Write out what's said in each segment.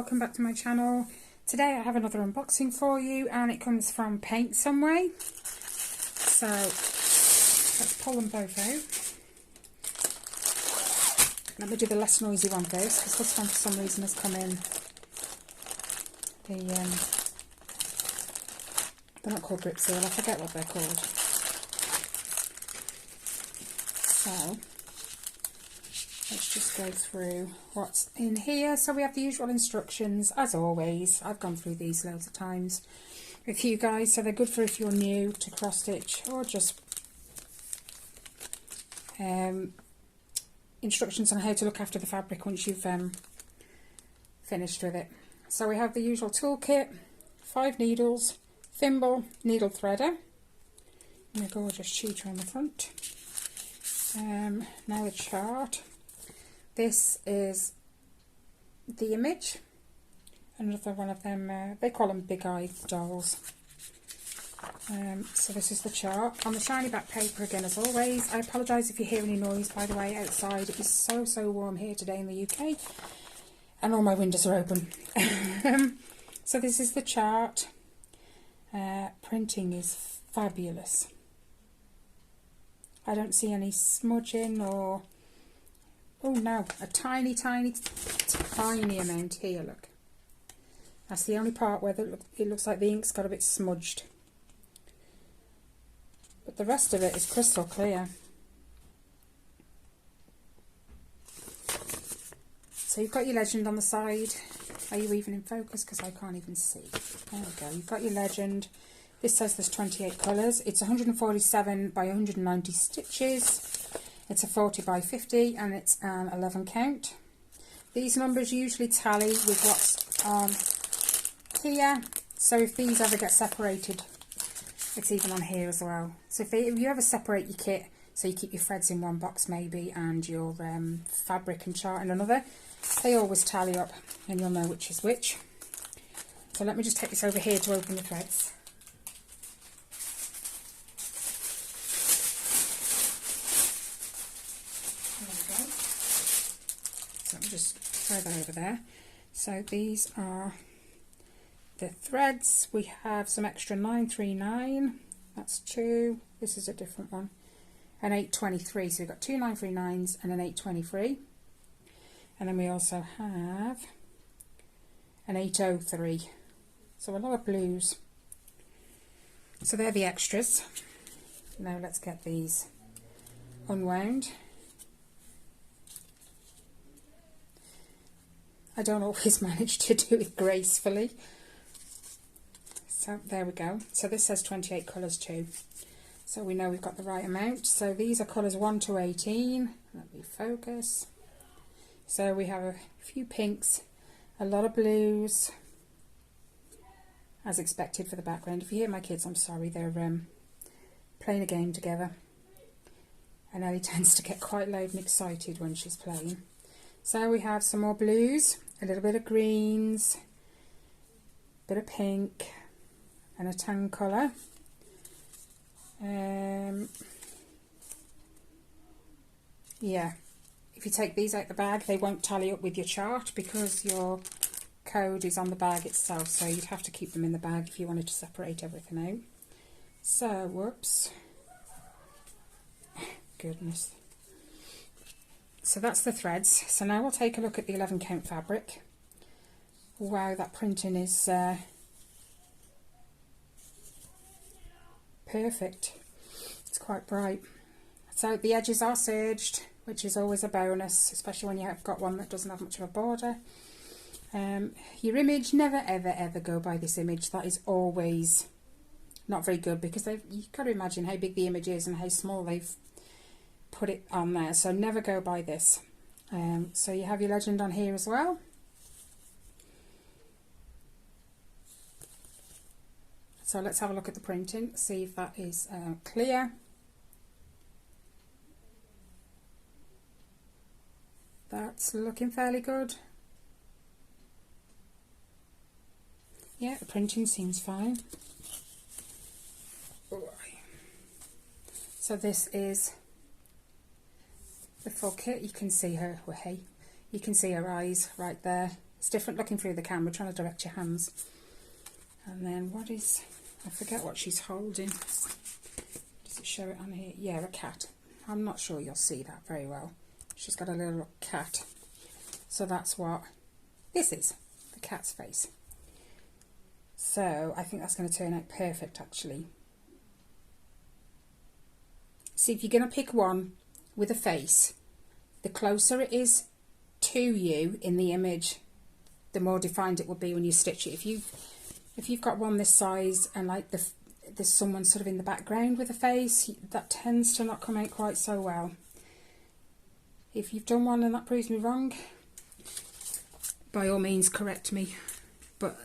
welcome back to my channel. Today I have another unboxing for you and it comes from paintsomeway. So let's pull them both out. Let me do the less noisy one first because this one for some reason has come in they're not called grip seal, I forget what they're called. So let's just go through what's in here. So we have the usual instructions as always. I've gone through these loads of times with you guys, so they're good for if you're new to cross stitch or just instructions on how to look after the fabric once you've finished with it. So we have the usual toolkit, 5 needles, thimble, needle threader, and a gorgeous cheater on the front. Now the chart. This is the image, another one of them, they call them big eye dolls. So this is the chart. On the shiny back paper again as always. I apologise if you hear any noise by the way outside. It is so warm here today in the UK and all my windows are open. So this is the chart. Printing is fabulous. I don't see any smudging or... oh no, a tiny amount here, look. That's the only part where it looks like the ink's got a bit smudged. But the rest of it is crystal clear. So you've got your legend on the side. Are you even in focus? Because I can't even see. There we go, you've got your legend. This says there's 28 colours. It's 147 by 190 stitches. It's a 40 by 50 and it's an 11 count. These numbers usually tally with what's on here. So if these ever get separated, it's even on here as well. So if you ever separate your kit, so you keep your threads in one box maybe and your fabric and chart in another, they always tally up and you'll know which is which. So let me just take this over here to open the threads. So I'll just throw that over there. So these are the threads. We have some extra 939, that's 2, this is a different one, and 823, so we've got 2 939s and an 823, and then we also have an 803, so a lot of blues. So they're the extras. Now let's get these unwound. I don't always manage to do it gracefully. So there we go. So this says 28 colours too. So we know we've got the right amount. So these are colours 1 to 18. Let me focus. So we have a few pinks, a lot of blues, as expected for the background. If you hear my kids, I'm sorry, they're playing a game together. And Ellie tends to get quite loud and excited when she's playing. So we have some more blues, a little bit of greens, a bit of pink, and a tan colour. Yeah, if you take these out the bag, they won't tally up with your chart because your code is on the bag itself, so you'd have to keep them in the bag if you wanted to separate everything out. So, whoops. Goodness. So that's the threads. So now we'll take a look at the 11 count fabric. Wow, that printing is perfect. It's quite bright. So the edges are serged, which is always a bonus, especially when you have got one that doesn't have much of a border. Your image, never ever go by this image. That is always not very good because you've got to imagine how big the image is and how small they've put it on there, so never go by this. So you have your legend on here as well. So let's have a look at the printing, see if that is clear. That's looking fairly good. Yeah, the printing seems fine. So this is the full kit. You can see her, well, hey, you can see her eyes right there. It's different looking through the camera, trying to direct your hands. And then what is, I forget what she's holding. Does it show it on here? Yeah, a cat. I'm not sure you'll see that very well. She's got a little cat. So that's what this is, the cat's face. So I think that's going to turn out perfect actually. See, if you're going to pick one with a face, the closer it is to you in the image, the more defined it will be when you stitch it. If you've got one this size and like there's someone sort of in the background with a face, that tends to not come out quite so well. If you've done one and that proves me wrong, by all means correct me, but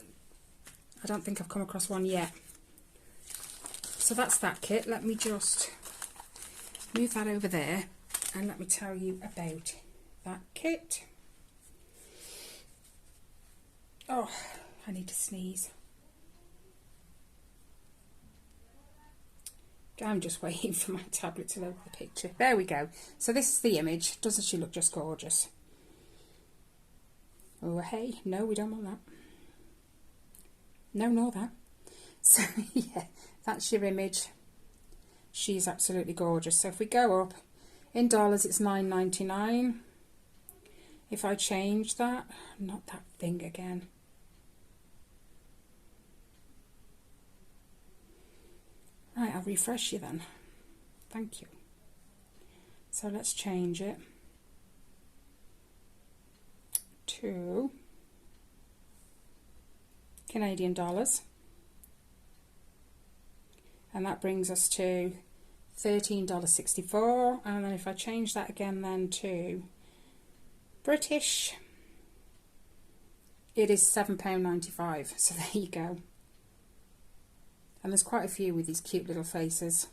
I don't think I've come across one yet. So that's that kit. Let me just move that over there and let me tell you about that kit. Oh, I need to sneeze. I'm just waiting for my tablet to load the picture. There we go. So this is the image. Doesn't she look just gorgeous? Oh, hey, no, we don't want that. No, nor that. So, yeah, that's your image. She's absolutely gorgeous. So if we go up, in dollars, it's $9.99. If I change that, not that thing again. Right, I'll refresh you then. Thank you. So let's change it to Canadian dollars. And that brings us to $13.64. And then if I change that again then to British, it is £7.95. So there you go. And there's quite a few with these cute little faces.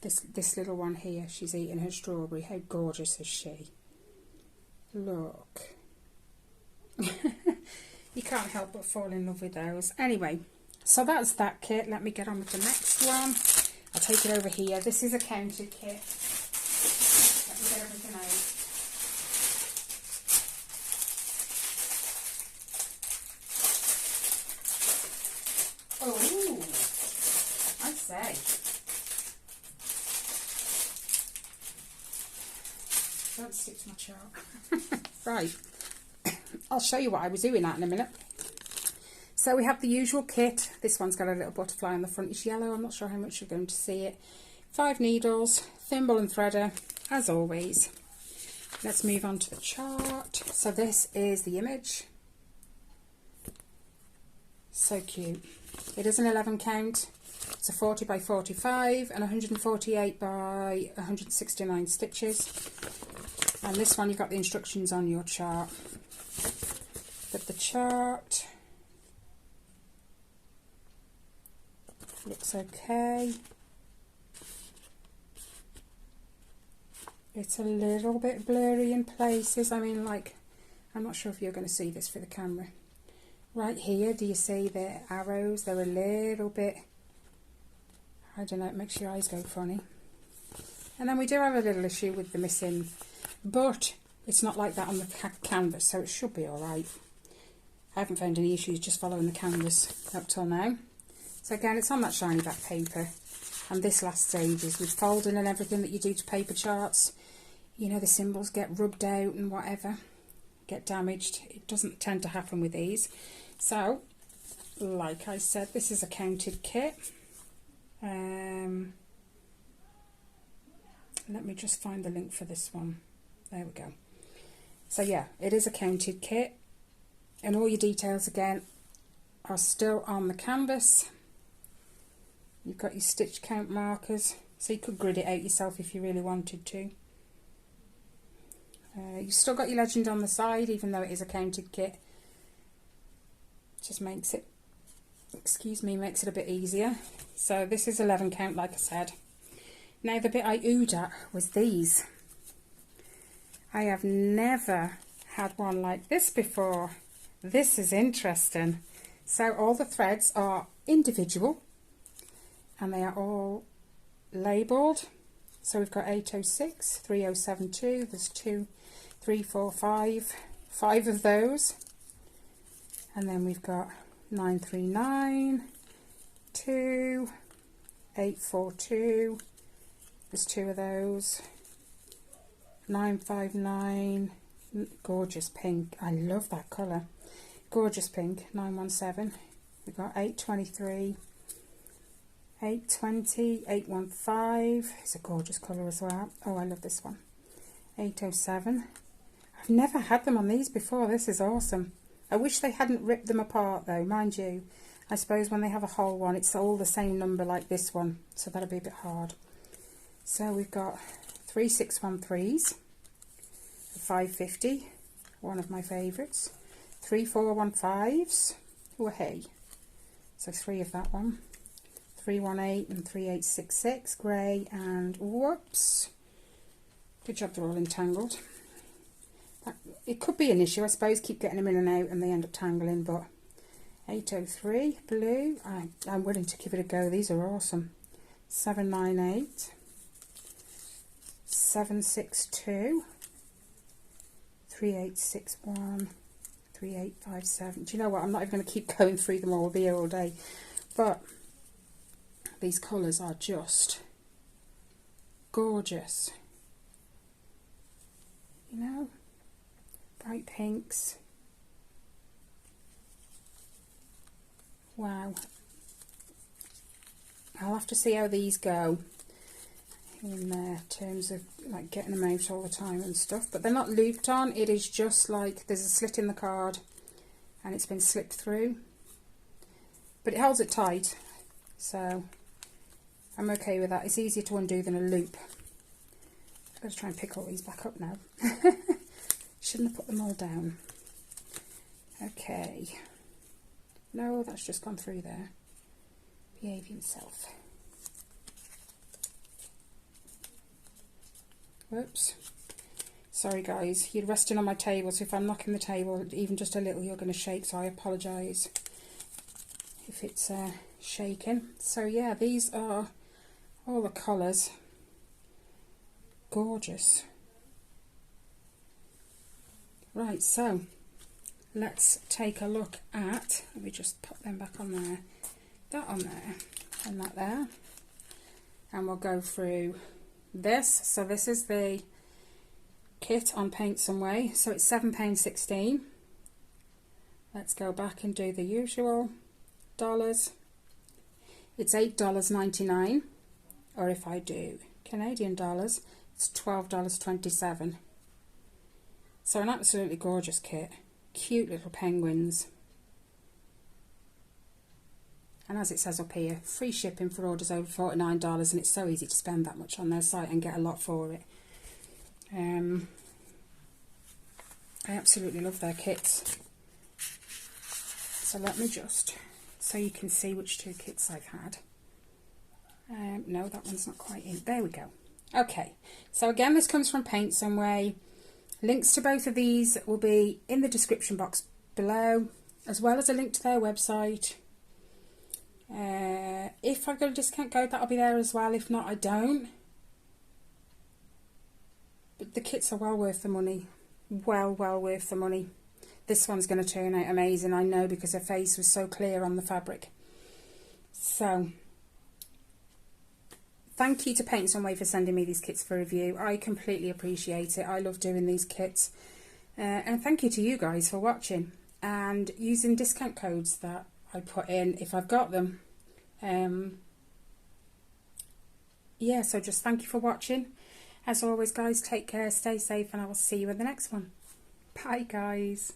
This little one here, she's eating her strawberry. How gorgeous is she? Look. You can't help but fall in love with those. Anyway, so that's that kit. Let me get on with the next one. I'll take it over here. This is a counted kit. Let me get everything out. Oh, I say. Don't stick to my chart. Right. I'll show you what I was doing at in a minute. So we have the usual kit. This one's got a little butterfly on the front. It's yellow. I'm not sure how much you're going to see it. 5 needles, thimble and threader, as always. Let's move on to the chart. So this is the image. So cute. It is an 11 count. It's a 40 by 45 and 148 by 169 stitches. And this one, you've got the instructions on your chart. But the chart looks okay. It's a little bit blurry in places. I mean, like, I'm not sure if you're going to see this for the camera. Right here, do you see the arrows? They're a little bit, I don't know, it makes your eyes go funny. And then we do have a little issue with the missing, but it's not like that on the canvas, so it should be alright. I haven't found any issues just following the canvas up till now. So again, it's on that shiny back paper, and this lasts ages. With folding and everything that you do to paper charts, you know, the symbols get rubbed out and whatever, get damaged. It doesn't tend to happen with these. So, like I said, this is a counted kit. Let me just find the link for this one. There we go. So yeah, it is a counted kit, and all your details again are still on the canvas. You've got your stitch count markers, so you could grid it out yourself if you really wanted to. You've still got your legend on the side, even though it is a counted kit. Just makes it, excuse me, makes it a bit easier. So this is 11 count, like I said. Now the bit I oohed at was these. I have never had one like this before. This is interesting. So all the threads are individual and they are all labelled. So we've got 806, 3072, there's 2, 3, 4, 5, 5 of those. And then we've got 939, 2, 842, there's 2 of those, 959, gorgeous pink, I love that colour, gorgeous pink, 917, we've got 823, 820, 815, it's a gorgeous colour as well, oh I love this one, 807, I've never had them on these before, this is awesome. I wish they hadn't ripped them apart though, mind you. I suppose when they have a whole one, it's all the same number like this one, so that'll be a bit hard. So we've got 3613s, 550, one of my favourites, 3415s, oh hey, so 3 of that one, 318 and 3866, grey, and whoops, good job they're all entangled. It could be an issue, I suppose, keep getting them in and out and they end up tangling, but 803, blue, I'm willing to give it a go, these are awesome. 798, 762, 3861, 3857. Do you know what, I'm not even going to keep going through them all, we'll be here all day. But these colours are just gorgeous. You know? Bright pinks. Wow. I'll have to see how these go in terms of like getting them out all the time and stuff, but they're not looped on, it is just like there's a slit in the card and it's been slipped through, but it holds it tight, so I'm okay with that. It's easier to undo than a loop. I'm going to try and pick all these back up now. Shouldn't have put them all down. Okay. No, that's just gone through there. Behave himself. Whoops. Sorry guys, you're resting on my table, so if I'm knocking the table even just a little, you're going to shake, so I apologise if it's shaking. So yeah, these are all the colours. Gorgeous. Right, so let's take a look at, let me just put them back on there, that on there, and that there, and we'll go through this. So this is the kit on paintsomeway, so it's £7.16. Let's go back and do the usual dollars. It's $8.99, or if I do Canadian dollars, it's $12.27. So an absolutely gorgeous kit. Cute little penguins. And as it says up here, free shipping for orders over $49, and it's so easy to spend that much on their site and get a lot for it. I absolutely love their kits. So let me just, so you can see which 2 kits I've had. No, that one's not quite in. There we go. Okay, so again, this comes from paintsomeway. Links to both of these will be in the description box below, as well as a link to their website. If I've got a discount code, that'll be there as well. If not, I don't. But the kits are well worth the money. Well worth the money. This one's going to turn out amazing, I know, because her face was so clear on the fabric. So thank you to paintsomeway for sending me these kits for review. I completely appreciate it. I love doing these kits. And thank you to you guys for watching and using discount codes that I put in if I've got them. Yeah, so just thank you for watching. As always guys, take care, stay safe, and I will see you in the next one. Bye guys.